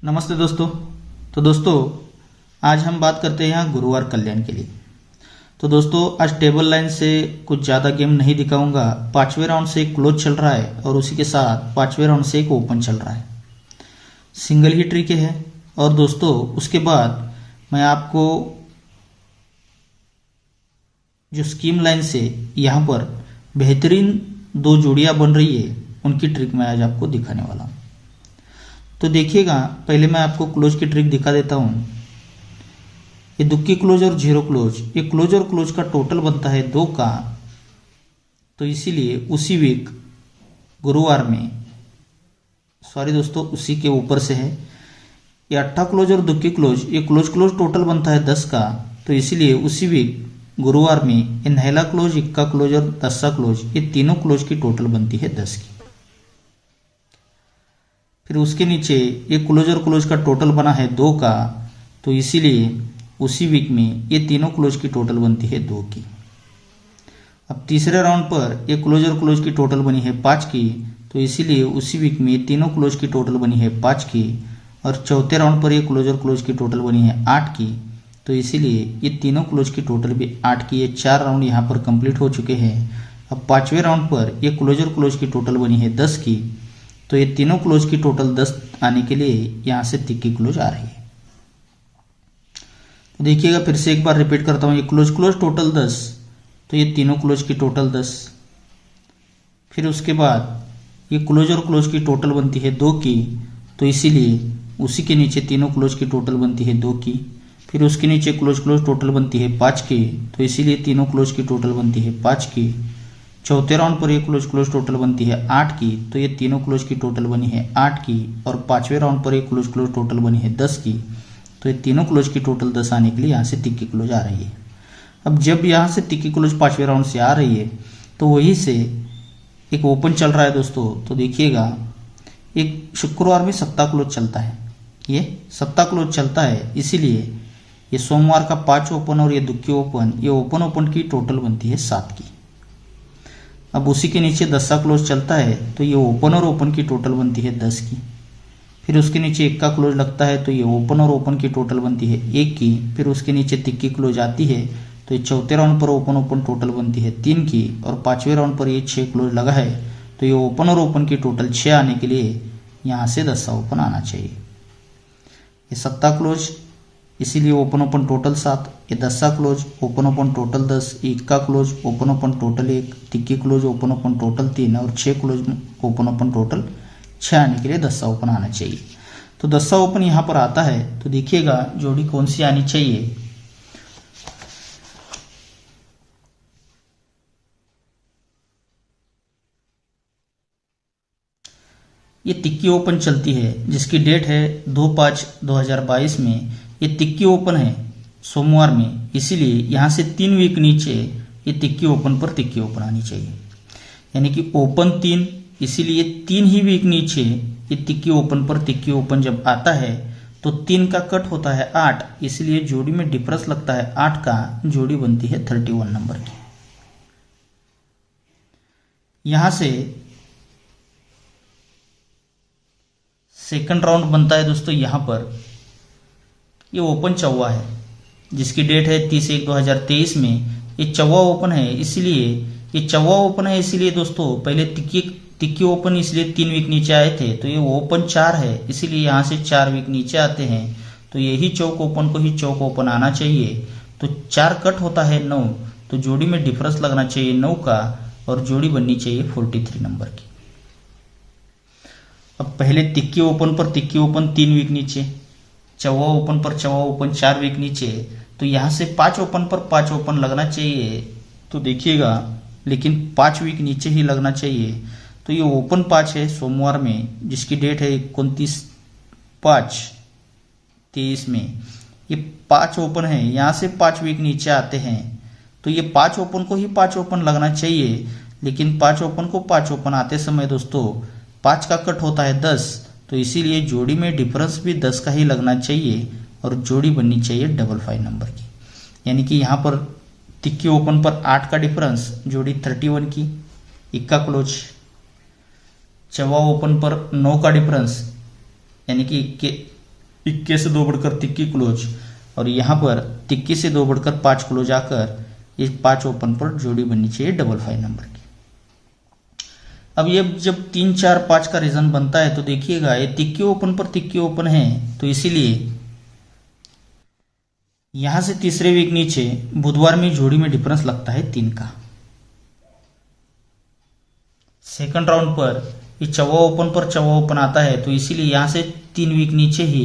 नमस्ते दोस्तों। तो दोस्तों आज हम बात करते हैं यहाँ गुरुवार कल्याण के लिए। तो दोस्तों आज टेबल लाइन से कुछ ज़्यादा गेम नहीं दिखाऊंगा। पांचवें राउंड से एक क्लोज चल रहा है और उसी के साथ पांचवें राउंड से एक ओपन चल रहा है। सिंगल ही ट्रिक है। और दोस्तों उसके बाद मैं आपको जो स्कीम लाइन से यहाँ पर बेहतरीन दो जोड़ियाँ बन रही है उनकी ट्रिक मैं आज आपको दिखाने वाला हूँ। तो देखिएगा, पहले मैं आपको क्लोज की ट्रिक दिखा देता हूँ। ये दुक्की क्लोज और जीरो क्लोज, ये क्लोज और क्लोज का टोटल बनता है 2 का। तो इसीलिए उसी वीक गुरुवार में, सॉरी दोस्तों उसी के ऊपर से है, ये अट्ठा क्लोज और दुक्की क्लोज, ये क्लोज क्लोज टोटल बनता है 10 का। तो इसीलिए उसी वीक गुरुवार में ये नहला क्लोज, इक्का क्लोज और दस्सा क्लोज, ये तीनों क्लोज की टोटल बनती है 10 की। फिर उसके नीचे ये क्लोज और क्लोज का टोटल बना है 2 का। तो इसीलिए उसी वीक में ये तीनों क्लोज की टोटल बनती है 2 की। अब तीसरे राउंड पर ये क्लोज और क्लोज की टोटल बनी है 5 की। तो इसीलिए उसी वीक में ये तीनों क्लोज की टोटल बनी है 5 की। और चौथे राउंड पर ये क्लोज और क्लोज की टोटल बनी है 8 की। तो इसीलिए ये तीनों क्लोज की टोटल भी 8 की। ये 4 राउंड यहाँ पर कंप्लीट हो चुके हैं। अब पांचवें राउंड पर ये क्लोज और क्लोज की टोटल बनी है 10 की। तो ये तीनों क्लोज की टोटल 10 आने के लिए यहाँ से तिक्की क्लोज आ रही है। तो देखिएगा, फिर से एक बार रिपीट करता हूँ। ये क्लोज क्लोज टोटल 10, तो ये तीनों क्लोज की टोटल 10। फिर उसके बाद ये क्लोज और क्लोज की टोटल बनती है 2 की। तो इसीलिए उसी के नीचे तीनों क्लोज की टोटल बनती है 2 की। फिर उसके नीचे क्लोज क्लोज टोटल बनती है 5 की। तो इसीलिए तीनों क्लोज की टोटल बनती है 5 की। चौथे राउंड पर ये क्लोज क्लोज टोटल बनती है 8 की। तो ये तीनों क्लोज की टोटल बनी है 8 की। और पांचवें राउंड पर ये क्लोज क्लोज टोटल बनी है 10 की। तो ये तीनों क्लोज की टोटल 10 आने के लिए यहाँ से तिक्की क्लोज आ रही है। अब जब यहाँ से तिक्की क्लोज पांचवें राउंड से आ रही है तो वहीं से एक ओपन चल रहा है दोस्तों। तो देखिएगा, एक शुक्रवार में सप्ताह क्लोज चलता है, ये सप्ताह क्लोज चलता है। इसीलिए ये सोमवार का 5 ओपन और ये दुक्की ओपन, ये ओपन की टोटल बनती है 7 की। अब उसी के नीचे दस्सा क्लोज चलता है। तो ये ओपन और ओपन की टोटल बनती है 10 की। फिर उसके नीचे इक्का क्लोज लगता है। तो ये ओपन और ओपन की टोटल बनती है 1 की। फिर उसके नीचे तिक्की क्लोज आती है। तो ये चौथे राउंड पर ओपन टोटल बनती है 3 की। और पांचवें राउंड पर ये 6 क्लोज लगा है। तो ये ओपन और ओपन की टोटल 6 आने के लिए यहाँ से दस्सा ओपन आना चाहिए। ये सप्ताह क्लोज, इसीलिए ओपन टोटल 7, ये दस्सा क्लोज ओपन टोटल 10, इक्का क्लोज ओपन टोटल 1, तिक्की क्लोज ओपन टोटल 3 और 6 क्लोज ओपन टोटल 6 आने के लिए दस्सा ओपन आना चाहिए। तो दस्सा ओपन यहाँ पर आता है। तो देखिएगा जोड़ी कौन सी आनी चाहिए। ये तिक्की ओपन चलती है जिसकी डेट है 2/5/2022 में। ये तिक्की ओपन है सोमवार में। इसीलिए यहाँ से 3 वीक नीचे ये तिक्की ओपन पर तिक्की ओपन आनी चाहिए, यानी कि ओपन 3। इसीलिए 3 ही वीक नीचे ये तिक्की ओपन पर तिक्की ओपन जब आता है तो 3 का कट होता है 8। इसलिए जोड़ी में डिफरेंस लगता है 8 का। जोड़ी बनती है 31 नंबर की। यहाँ से सेकंड राउंड बनता है दोस्तों। यहाँ पर ये ओपन चौवा है जिसकी डेट है 30/1/2023 में। ये चौवा ओपन है, इसीलिए ये चौवा ओपन है। इसीलिए दोस्तों पहले तिक्की ओपन इसलिए 3 वीक नीचे आए थे। तो ये ओपन 4 है, इसीलिए यहाँ से 4 वीक नीचे आते हैं। तो यही चौक ओपन को ही चौक ओपन आना चाहिए। तो 4 कट होता है 9। तो जोड़ी में डिफरेंस लगना चाहिए 9 का और जोड़ी बननी चाहिए 43 नंबर की। अब पहले तिक्की ओपन पर तिक्की ओपन 3 वीक नीचे, चौवा ओपन पर चौवा ओपन 4 वीक नीचे। तो यहाँ से 5 ओपन पर 5 ओपन लगना चाहिए। तो देखिएगा, लेकिन 5 वीक नीचे ही लगना चाहिए। तो ये ओपन 5 है सोमवार में जिसकी डेट है 29/5/23 में। ये 5 ओपन है, यहाँ से 5 वीक नीचे आते हैं। तो ये 5 ओपन को ही 5 ओपन लगना चाहिए, लेकिन 5 ओपन को 5 ओपन आते समय दोस्तों 5 का कट होता है 10। तो इसीलिए जोड़ी में डिफरेंस भी 10 का ही लगना चाहिए और जोड़ी बननी चाहिए 55 नंबर की। यानी कि यहाँ पर तिक्की ओपन पर 8 का डिफरेंस, जोड़ी 31 की। इक्का क्लोज चौवा ओपन पर 9 का डिफरेंस, यानी कि इक्के से 2 बढ़कर तिक्की क्लोज, और यहाँ पर तिक्की से 2 बढ़कर 5 क्लोज आकर ये 5 ओपन पर जोड़ी बननी चाहिए 55 नंबर की। अब ये जब 3, 4, 5 का रीजन बनता है तो देखिएगा ये तिक्की ओपन पर तिक्की ओपन है, तो इसीलिए यहां से तीसरे वीक नीचे बुधवार में जोड़ी में डिफरेंस लगता है 3 का। सेकंड राउंड पर ये चौवा ओपन पर चौवा ओपन आता है, तो इसीलिए यहां से 3 वीक नीचे ही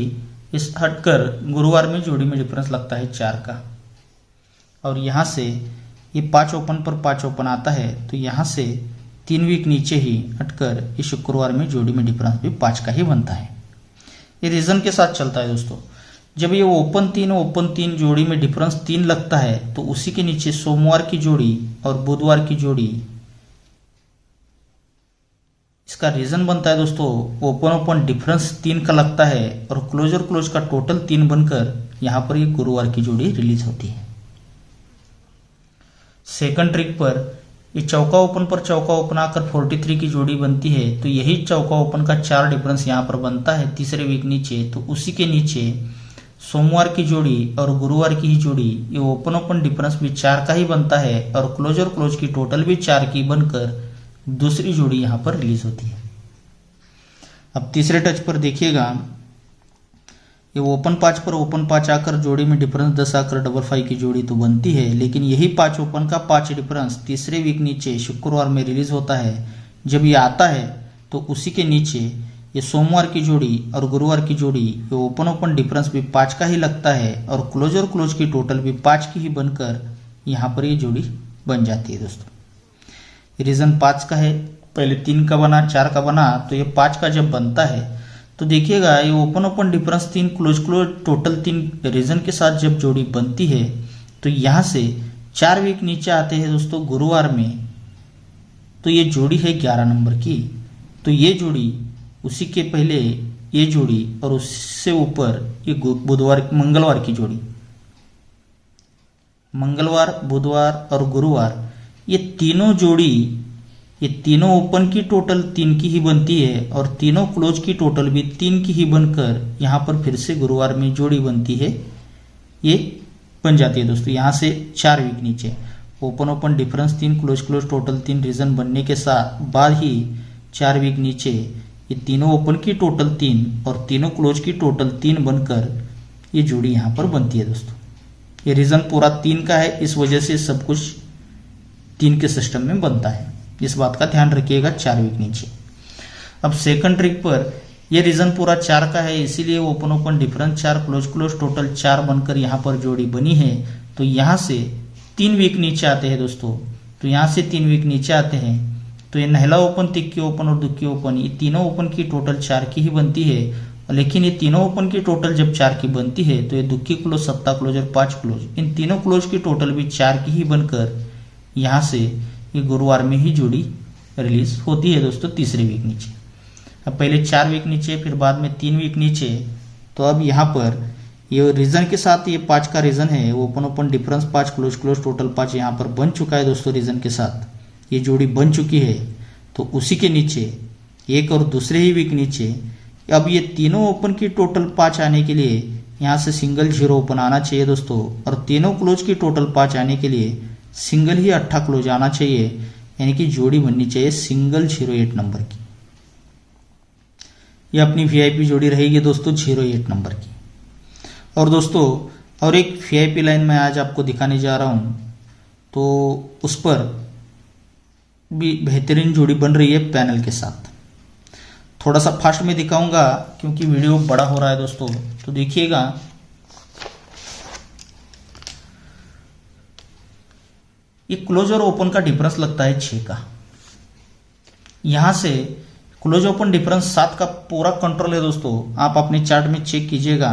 इस हटकर गुरुवार में जोड़ी में डिफरेंस लगता है 4 का। और यहां से ये 5 ओपन पर 5 ओपन आता है, तो यहां से 3 वीक नीचे ही हटकर इस शुक्रवार में जोड़ी में डिफरेंस भी 5 का ही बनता है। ये रीजन के साथ चलता है दोस्तों। जब ये ओपन 3 जोड़ी में डिफरेंस 3 लगता है, तो उसी के नीचे सोमवार की जोड़ी और बुधवार की जोड़ी, इसका रीजन बनता है दोस्तों ओपन डिफरेंस 3 का लगता है और क्लोज का टोटल 3 बनकर यहां पर ये गुरुवार की जोड़ी रिलीज होती है। सेकंड ट्रिक पर ये चौका ओपन पर चौका ओपन आकर 43 की जोड़ी बनती है, तो यही चौका ओपन का 4 डिफरेंस यहां पर बनता है तीसरे वीक नीचे, तो उसी के नीचे सोमवार की जोड़ी और गुरुवार की ही जोड़ी, ये ओपन डिफरेंस भी 4 का ही बनता है और क्लोज की टोटल भी 4 की बनकर दूसरी जोड़ी यहां पर रिलीज होती है। अब तीसरे टच पर देखिएगा ये ओपन 5 पर ओपन 5 आकर जोड़ी में डिफरेंस 10 आकर 55 की जोड़ी तो बनती है, लेकिन यही 5 ओपन का 5 डिफरेंस तीसरे वीक नीचे शुक्रवार में रिलीज होता है। जब ये आता है तो उसी के नीचे ये सोमवार की जोड़ी और गुरुवार की जोड़ी, ये ओपन डिफरेंस भी 5 का ही लगता है और क्लोज की टोटल भी 5 की ही बनकर यहाँ पर ये जोड़ी बन जाती है दोस्तों। रीजन 5 का है, पहले 3 का बना 4 का बना, तो ये 5 का जब बनता है तो देखिएगा ये open difference 3 close total 3 region के साथ जब जोड़ी बनती है, तो यहाँ से 4 वीक नीचे आते हैं दोस्तों गुरुवार में, तो ये जोड़ी है 11 नंबर की। तो ये जोड़ी उसी के पहले ये जोड़ी और उससे ऊपर ये मंगलवार की जोड़ी, मंगलवार बुधवार और गुरुवार, ये तीनों जोड़ी, ये तीनों ओपन की टोटल 3 की ही बनती है और तीनों क्लोज की टोटल भी 3 की ही बनकर यहाँ पर फिर से गुरुवार में जोड़ी बनती है, ये बन जाती है दोस्तों। यहाँ से 4 वीक नीचे open difference 3 close total 3 region बनने के साथ बाद ही 4 वीक नीचे ये तीनों ओपन की टोटल 3 और तीनों क्लोज की टोटल 3 बनकर ये जोड़ी यहाँ पर बनती है दोस्तों। ये रीजन पूरा 3 का है, इस वजह से सब कुछ 3 के सिस्टम में बनता है, इस बात का ध्यान रखिएगा 4 वीक नीचे। अब सेकंड ट्रिक पर यह रीजन पूरा 4 का है, इसीलिए ओपन डिफरेंस 4 क्लोज टोटल 4 बनकर यहाँ पर जोड़ी बनी है। तो यहाँ से 3 वीक नीचे आते हैं दोस्तों, तो यहाँ से 3 वीक नीचे आते हैं, तो ये नहला ओपन, तिक्की ओपन और दुक्की ओपन, ये तीनों ओपन की टोटल 4 की ही बनती है। लेकिन ये तीनों ओपन की टोटल जब 4 की बनती है, तो ये दुक्की क्लोज, सत्ता क्लोज और 5 क्लोज, इन तीनों क्लोज की टोटल भी 4 की ही बनकर यहाँ से ये गुरुवार में ही जोड़ी रिलीज होती है दोस्तों तीसरे वीक नीचे। अब पहले 4 वीक नीचे, फिर बाद में 3 वीक नीचे, तो अब यहाँ पर ये रीजन के साथ ये 5 का रीजन है, ओपन डिफरेंस 5 क्लोज टोटल 5 यहाँ पर बन चुका है दोस्तों। रीजन के साथ ये जोड़ी बन चुकी है, तो उसी के नीचे एक और दूसरे ही वीक नीचे अब ये तीनों ओपन की टोटल 5 आने के लिए यहाँ से सिंगल 0 ओपन आना चाहिए दोस्तों, और तीनों क्लोज की टोटल 5 आने के लिए सिंगल ही 8 क्लोज आना चाहिए, यानी कि जोड़ी बननी चाहिए सिंगल 08 नंबर की। ये अपनी वीआईपी जोड़ी रहेगी दोस्तों 08 नंबर की। और दोस्तों और एक वीआईपी लाइन मैं आज आपको दिखाने जा रहा हूं, तो उस पर भी बेहतरीन जोड़ी बन रही है पैनल के साथ। थोड़ा सा फास्ट में दिखाऊंगा क्योंकि वीडियो बड़ा हो रहा है दोस्तों, तो देखिएगा। ये क्लोज और ओपन का डिफरेंस लगता है 6 का। यहां से क्लोज ओपन डिफरेंस 7 का पूरा कंट्रोल है दोस्तों। आप अपने चार्ट में चेक कीजिएगा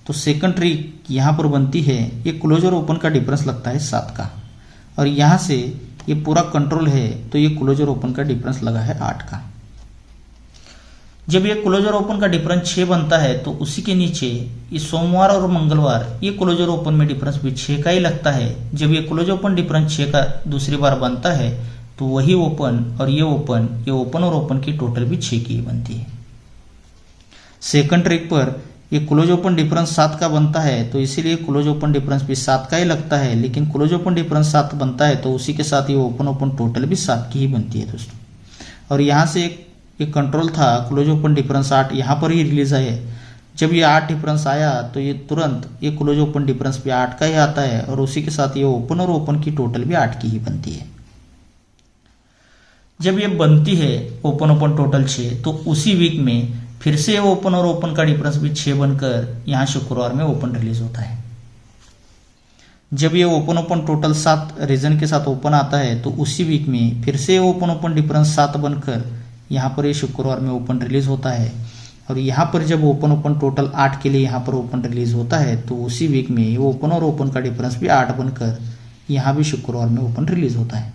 तो सेकंड ट्रिक यहां पर बनती है, ये क्लोज और ओपन का डिफरेंस लगता है 7 का, और यहां से ये पूरा कंट्रोल है, तो ये क्लोज और ओपन का डिफरेंस लगा है 8 का। जब ये क्लोज और ओपन का डिफरेंस 6 बनता है, तो उसी के नीचे ये सोमवार और मंगलवार, ये क्लोज और ओपन में डिफरेंस भी 6 का ही लगता है। जब ये क्लोज ओपन डिफरेंस 6 का दूसरी बार बनता है, तो वही ओपन और ये ओपन और ओपन की टोटल भी 6 की ही बनती है। सेकंड ट्रिक पर ये क्लोज ओपन डिफरेंस 7 का बनता है, तो इसीलिए क्लोज ओपन डिफरेंस भी 7 का ही लगता है, लेकिन क्लोज ओपन डिफरेंस 7 बनता है तो उसी के साथ ये ओपन ओपन टोटल भी 7 की ही बनती है दोस्तों। और यहाँ से एक कंट्रोल था क्लोज ओपन डिफरेंस 8, यहाँ पर ही रिलीज है। जब ये 8 डिफरेंस आया तो ये तुरंत ये क्लोज ओपन डिफरेंस भी 8 का ही आता है, और उसी के साथ ये ओपन और ओपन की टोटल भी 8 की ही बनती है। जब ये बनती है ओपन ओपन टोटल 6, तो उसी वीक में फिर से ओपन और ओपन का डिफरेंस भी 6 बनकर यहाँ शुक्रवार में ओपन रिलीज होता है। जब ये ओपन ओपन टोटल 7 रीजन के साथ ओपन आता है तो उसी वीक में फिर से ओपन ओपन डिफरेंस 7 बनकर यहाँ पर ये शुक्रवार में ओपन रिलीज होता है। और यहाँ पर जब ओपन ओपन टोटल 8 के लिए यहाँ पर ओपन रिलीज होता है तो उसी वीक में ये ओपन और ओपन का डिफरेंस भी 8 बनकर यहाँ भी शुक्रवार में ओपन रिलीज होता है।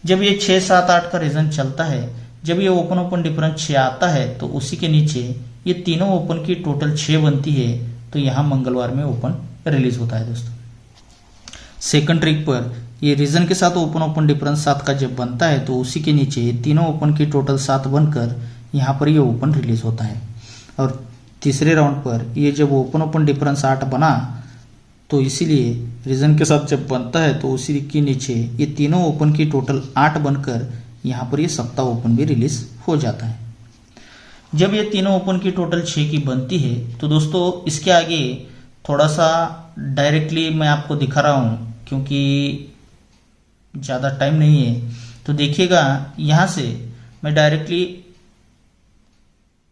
जब ये 6, 7, 8 का रीजन चलता है, जब ये ओपन ओपन डिफरेंस 6 आता है तो उसी के नीचे ये तीनों ओपन की टोटल 6 बनती है, तो यहाँ मंगलवार में ओपन रिलीज होता है दोस्तों। सेकंड ट्रिक पर ये रीजन के साथ ओपन ओपन डिफरेंस 7 का जब बनता है तो उसी के नीचे ये तीनों ओपन की टोटल 7 बनकर यहाँ पर ये ओपन रिलीज होता है। और तीसरे राउंड पर ये जब ओपन ओपन डिफरेंस 8 बना तो इसीलिए रीजन के साथ जब बनता है तो उसी के नीचे ये तीनों ओपन की टोटल 8 बनकर यहाँ पर ये सप्ताह ओपन भी रिलीज हो जाता है। जब ये तीनों ओपन की टोटल 6 की बनती है तो दोस्तों इसके आगे थोड़ा सा डायरेक्टली मैं आपको दिखा रहा हूँ क्योंकि ज़्यादा टाइम नहीं है। तो देखिएगा यहाँ से मैं डायरेक्टली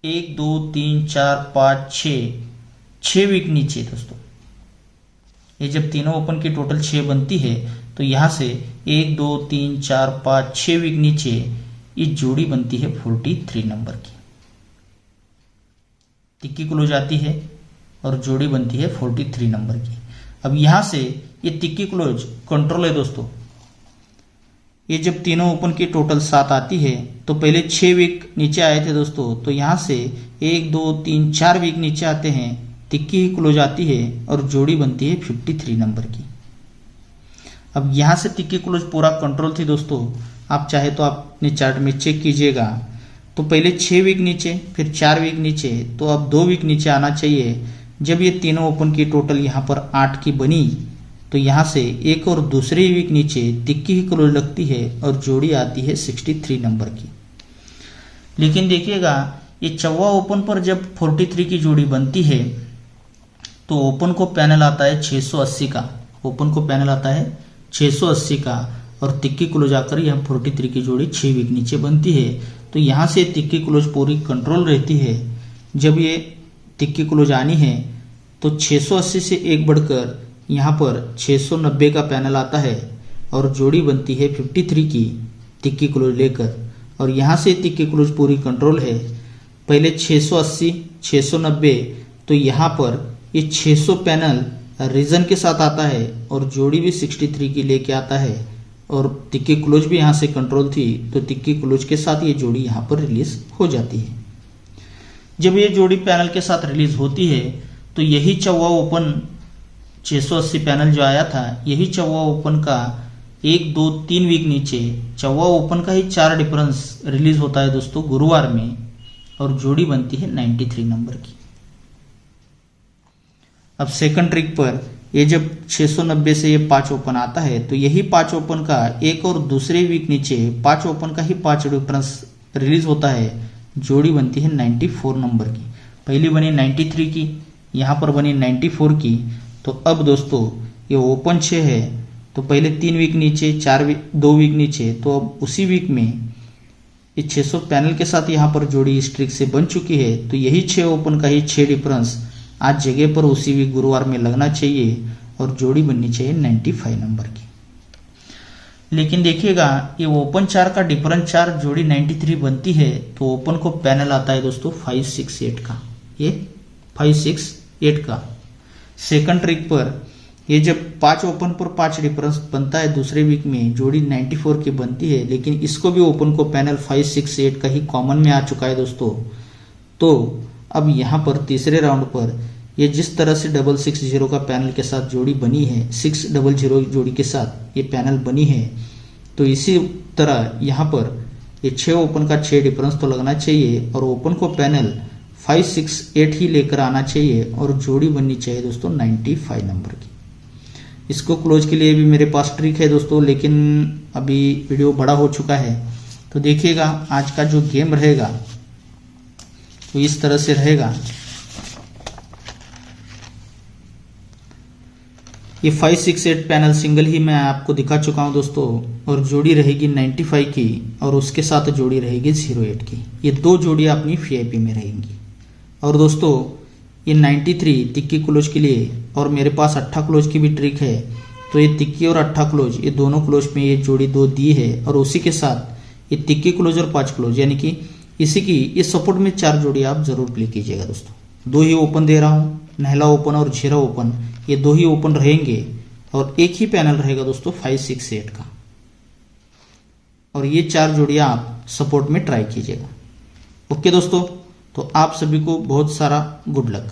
1, 2, 3, 4, 5, 6 वीक नीचे दोस्तों, ये जब तीनों ओपन की टोटल 6 बनती है तो यहाँ से 1, 2, 3, 4, 5, 6 वीक नीचे ये जोड़ी बनती है 43 नंबर की। टिक्की क्लोज आती है और जोड़ी बनती है 43 नंबर की। अब यहाँ से ये टिक्की क्लोज कंट्रोल है दोस्तों। ये जब तीनों ओपन की टोटल 7 आती है तो पहले 6 वीक नीचे आए थे दोस्तों, तो यहाँ से 1, 2, 3, 4 वीक नीचे आते हैं, टिक्की ही क्लोज आती है और जोड़ी बनती है 53 नंबर की। अब यहाँ से टिक्की क्लोज पूरा कंट्रोल थी दोस्तों। आप चाहे तो आप अपने चार्ट में चेक कीजिएगा। तो पहले 6 वीक नीचे, फिर 4 वीक नीचे, तो अब 2 वीक नीचे आना चाहिए। जब ये तीनों ओपन की टोटल यहाँ पर 8 की बनी तो यहाँ से एक और दूसरे वीक नीचे टिक्की ही क्लोज लगती है और जोड़ी आती है 63 नंबर की। लेकिन देखिएगा ये चौवा ओपन पर जब 43 की जोड़ी बनती है तो ओपन को पैनल आता है 680 का, ओपन को पैनल आता है 680 का, और टिक्की क्लोज आकर यह 43 की जोड़ी 6 वीक नीचे बनती है। तो यहाँ से टिक्की क्लोज पूरी कंट्रोल रहती है। जब ये टिक्की क्लोज आनी है तो 680 से एक बढ़कर यहाँ पर 690 का पैनल आता है और जोड़ी बनती है 53 की टिक्की क्लोज लेकर। और यहाँ से टिक्की क्लोज पूरी कंट्रोल है। पहले 680, 690, तो यहाँ पर ये 600 पैनल रीजन के साथ आता है और जोड़ी भी 63 की लेके आता है, और टिक्की क्लोज भी यहाँ से कंट्रोल थी तो टिक्की क्लोज के साथ ये जोड़ी यहाँ पर रिलीज हो जाती है। जब ये जोड़ी पैनल के साथ रिलीज होती है तो यही चौवा ओपन 680 पैनल जो आया था, यही चौवा ओपन का 1, 2, 3 वीक नीचे चौवा ओपन का ही 4 डिफरेंस रिलीज होता है दोस्तों गुरुवार में, और जोड़ी बनती है 93 नंबर की। अब सेकंड ट्रिक पर ये जब 690 से ये 5 ओपन आता है तो यही 5 ओपन का एक और दूसरे वीक नीचे 5 ओपन का ही 5 डिफरेंस रिलीज होता है, जोड़ी बनती है 94 नंबर की। पहली बनी 93 की, यहाँ पर बनी 94 की। तो अब दोस्तों ये ओपन 6 है तो पहले 3 वीक नीचे, 2 वीक नीचे, तो अब उसी वीक में ये 600 पैनल के साथ यहाँ पर जोड़ी इस ट्रिक से बन चुकी है। तो यही 6 ओपन का ही 6 डिफरेंस आज जगह पर उसी वीक गुरुवार में लगना चाहिए और जोड़ी बननी चाहिए 95 नंबर की। लेकिन देखिएगा ये ओपन 4 का डिफरेंस 4 जोड़ी 93 बनती है तो ओपन को पैनल आता है दोस्तों 568 का, ये 568 का। सेकंड ट्रिक पर ये जब 5 ओपन पर 5 डिफरेंस बनता है दूसरे वीक में, जोड़ी 94 की बनती है, लेकिन इसको भी ओपन को पैनल 568 का ही कॉमन में आ चुका है दोस्तों। तो अब यहाँ पर तीसरे राउंड पर ये जिस तरह से 660 का पैनल के साथ जोड़ी बनी है, 600 जोड़ी के साथ ये पैनल बनी है, तो इसी तरह यहाँ पर ये 6 ओपन का 6 डिफरेंस तो लगना चाहिए और ओपन को पैनल 5, 6, 8 ही लेकर आना चाहिए और जोड़ी बननी चाहिए दोस्तों 95 नंबर की। इसको क्लोज के लिए भी मेरे पास ट्रिक है दोस्तों, लेकिन अभी वीडियो बड़ा हो चुका है। तो देखिएगा आज का जो गेम रहेगा तो इस तरह से रहेगा। ये 5, 6, 8 पैनल सिंगल ही मैं आपको दिखा चुका हूं दोस्तों, और जोड़ी रहेगी 95 की और उसके साथ जोड़ी रहेगी 08 की। ये दो जोड़ी अपनी VIP में रहेंगी। और दोस्तों ये 93 तिक्की क्लोज के लिए, और मेरे पास अट्ठा क्लोज की भी ट्रिक है। तो ये तिक्की और अट्ठा क्लोज, ये दोनों क्लोज में ये जोड़ी दो दी है, और उसी के साथ ये तिक्की क्लोज और 5 क्लोज, यानी कि इसी की इस सपोर्ट में 4 जोड़ी आप जरूर प्ले कीजिएगा दोस्तों। दो ही ओपन दे रहा हूँ, नहला ओपन और झेरा ओपन, ये दो ही ओपन रहेंगे और एक ही पैनल रहेगा दोस्तों 5, 6, 8 का। और ये 4 जोड़ियां आप सपोर्ट में ट्राई कीजिएगा। ओके दोस्तों, तो आप सभी को बहुत सारा गुड लक।